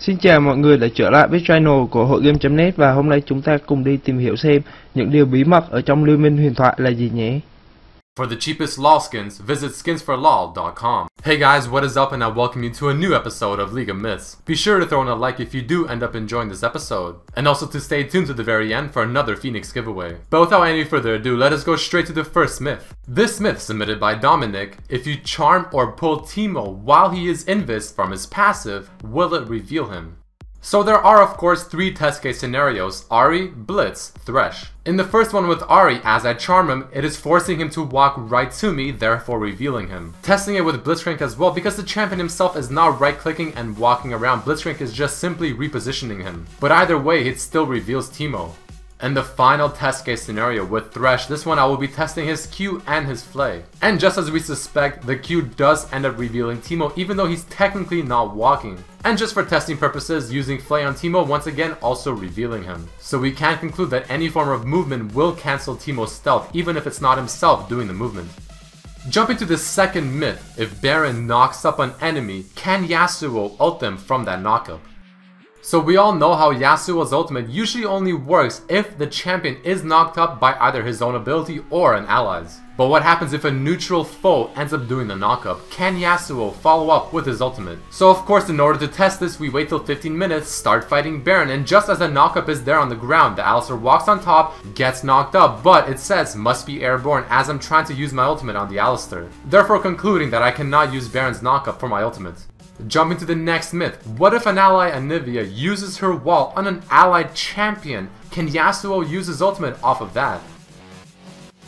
Xin chào mọi người đã trở lại với channel của hội game.net và hôm nay chúng ta cùng đi tìm hiểu xem những điều bí mật ở trong Liên Minh Huyền Thoại là gì nhé. For the cheapest LOL skins, visit skinsforlol.com. Hey guys, what is up, and I welcome you to a new episode of League of Myths. Be sure to throw in a like if you do end up enjoying this episode, and also to stay tuned to the very end for another Phoenix giveaway. But without any further ado, let us go straight to the first myth. This myth submitted by Dominic: if you charm or pull Teemo while he is invis from his passive, will it reveal him? So there are of course three test case scenarios: Ahri, Blitz, Thresh. In the first one with Ahri, as I charm him, it is forcing him to walk right to me, therefore revealing him. Testing it with Blitzcrank as well, because the champion himself is not right clicking and walking around, Blitzcrank is just simply repositioning him. But either way, it still reveals Teemo. And the final test case scenario with Thresh, this one I will be testing his Q and his Flay. And just as we suspect, the Q does end up revealing Teemo even though he's technically not walking. And just for testing purposes, using Flay on Teemo, once again also revealing him. So we can conclude that any form of movement will cancel Teemo's stealth even if it's not himself doing the movement. Jumping to the second myth: if Baron knocks up an enemy, can Yasuo ult them from that knockup? So we all know how Yasuo's ultimate usually only works if the champion is knocked up by either his own ability or an ally's. But what happens if a neutral foe ends up doing the knockup? Can Yasuo follow up with his ultimate? So of course, in order to test this, we wait till 15 minutes, start fighting Baron, and just as the knockup is there on the ground, the Alistar walks on top, gets knocked up, but it says must be airborne as I'm trying to use my ultimate on the Alistar, therefore concluding that I cannot use Baron's knockup for my ultimate. Jumping to the next myth: what if an ally Anivia uses her wall on an allied champion? Can Yasuo use his ultimate off of that?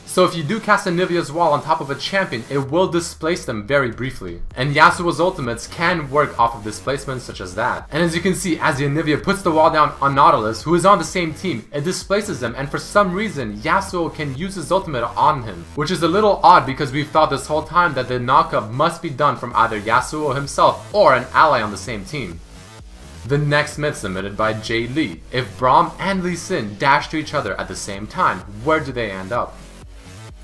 So if you do cast Anivia's wall on top of a champion, it will displace them very briefly. And Yasuo's ultimates can work off of displacements such as that. And as you can see, as the Anivia puts the wall down on Nautilus, who is on the same team, it displaces them, and for some reason, Yasuo can use his ultimate on him. Which is a little odd because we've thought this whole time that the knockup must be done from either Yasuo himself or an ally on the same team. The next myth submitted by Jay Lee: if Braum and Lee Sin dash to each other at the same time, where do they end up?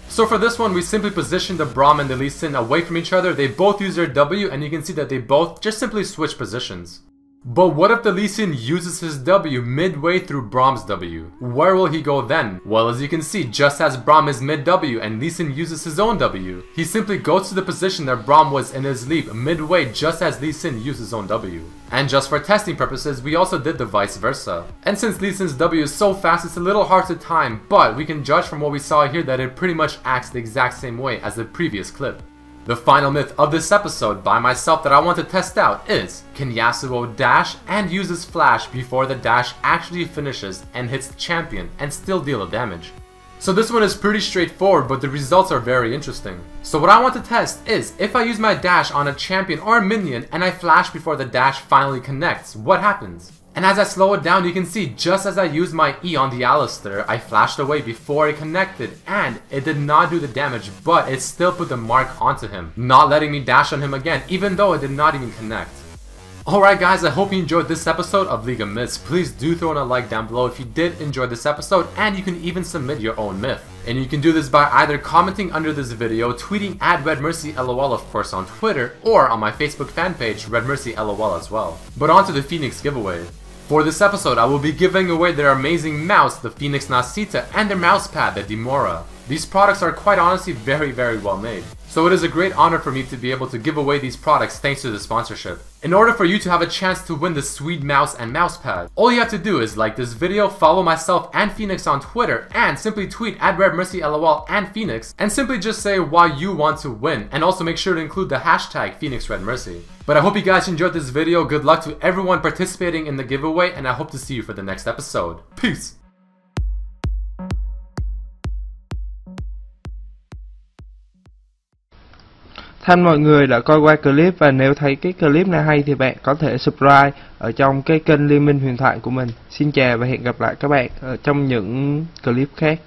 So for this one, we simply position the Braum and the Lee Sin away from each other. They both use their W, and you can see that they both just simply switch positions. But what if the Lee Sin uses his W midway through Braum's W? Where will he go then? Well, as you can see, just as Braum is mid W and Lee Sin uses his own W, he simply goes to the position that Braum was in his leap midway just as Lee Sin used his own W. And just for testing purposes, we also did the vice versa. And since Lee Sin's W is so fast, it's a little hard to time, but we can judge from what we saw here that it pretty much acts the exact same way as the previous clip. The final myth of this episode by myself that I want to test out is: can Yasuo dash and use his flash before the dash actually finishes and hits the champion and still deal the damage? So this one is pretty straightforward, but the results are very interesting. So what I want to test is, if I use my dash on a champion or a minion and I flash before the dash finally connects, what happens? And as I slow it down, you can see just as I used my E on the Alistar, I flashed away before it connected, and it did not do the damage, but it still put the mark onto him, not letting me dash on him again, even though it did not even connect. Alright guys, I hope you enjoyed this episode of League of Myths. Please do throw in a like down below if you did enjoy this episode, and you can even submit your own myth. And you can do this by either commenting under this video, tweeting at RedMercyLOL of course on Twitter, or on my Facebook fan page, RedMercyLOL as well. But on to the Phoenix giveaway. For this episode, I will be giving away their amazing mouse, the Phoenix Nasita, and their mousepad, the Dimora. These products are quite honestly very well made. So it is a great honor for me to be able to give away these products thanks to the sponsorship. In order for you to have a chance to win the sweet mouse and mousepad, all you have to do is like this video, follow myself and Phoenix on Twitter, and simply tweet at RedMercyLOL and Phoenix, and simply just say why you want to win, and also make sure to include the hashtag PhoenixRedMercy. But I hope you guys enjoyed this video. Good luck to everyone participating in the giveaway, and I hope to see you for the next episode. Peace! Thank mọi người đã coi qua clip, và nếu thấy cái clip này hay thì bạn có thể subscribe ở trong cái kênh Liên Minh Huyền Thoại của mình. Xin chào và hẹn gặp lại các bạn ở trong những clip khác.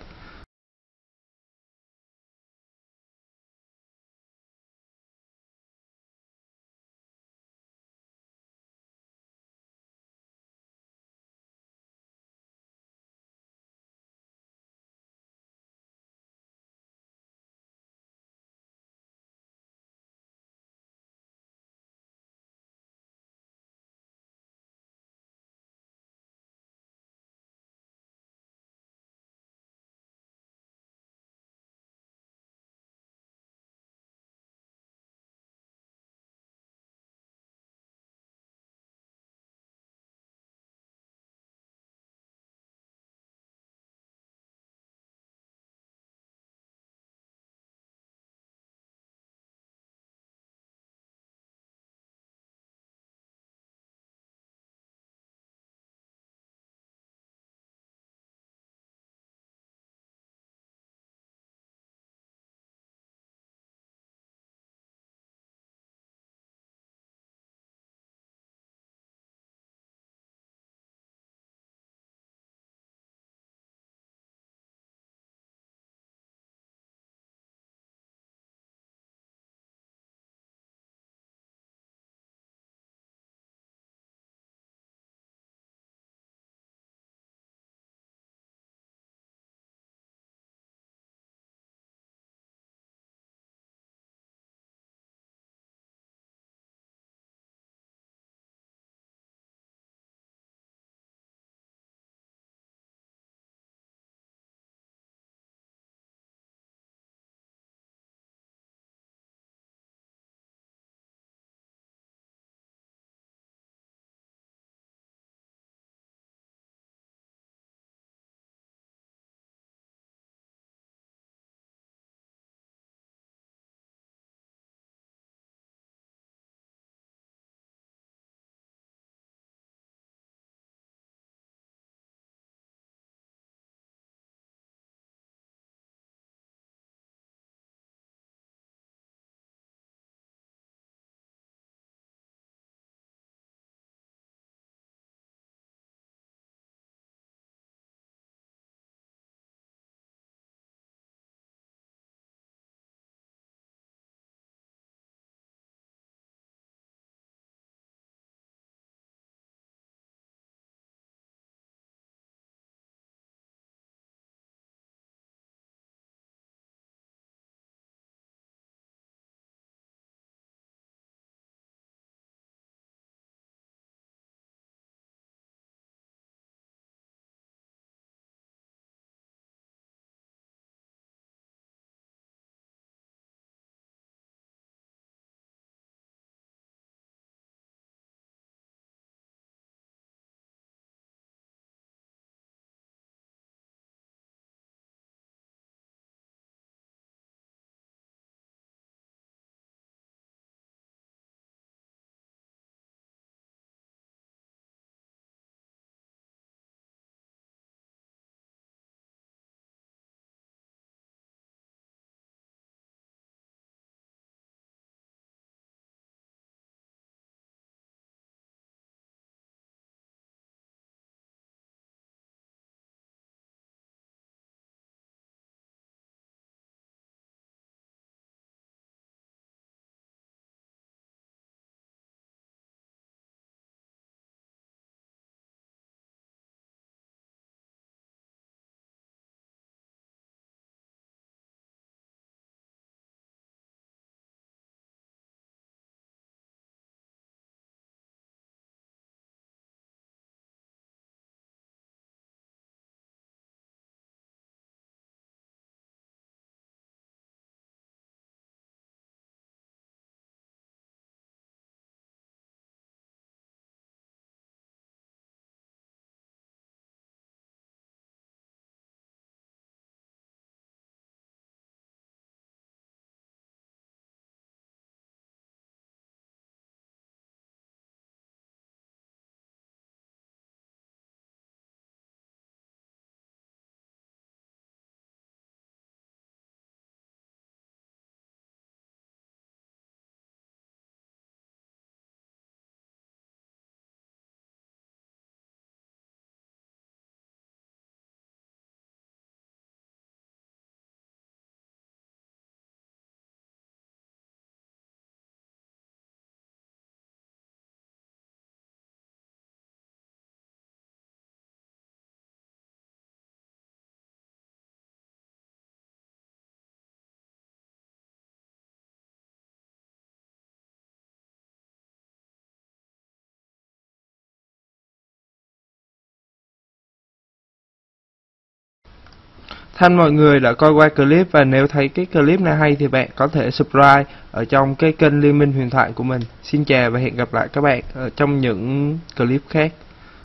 Thanh mọi người đã coi qua clip, và nếu thấy cái clip này hay thì bạn có thể subscribe ở trong cái kênh Liên Minh Huyền Thoại của mình. Xin chào và hẹn gặp lại các bạn ở trong những clip khác.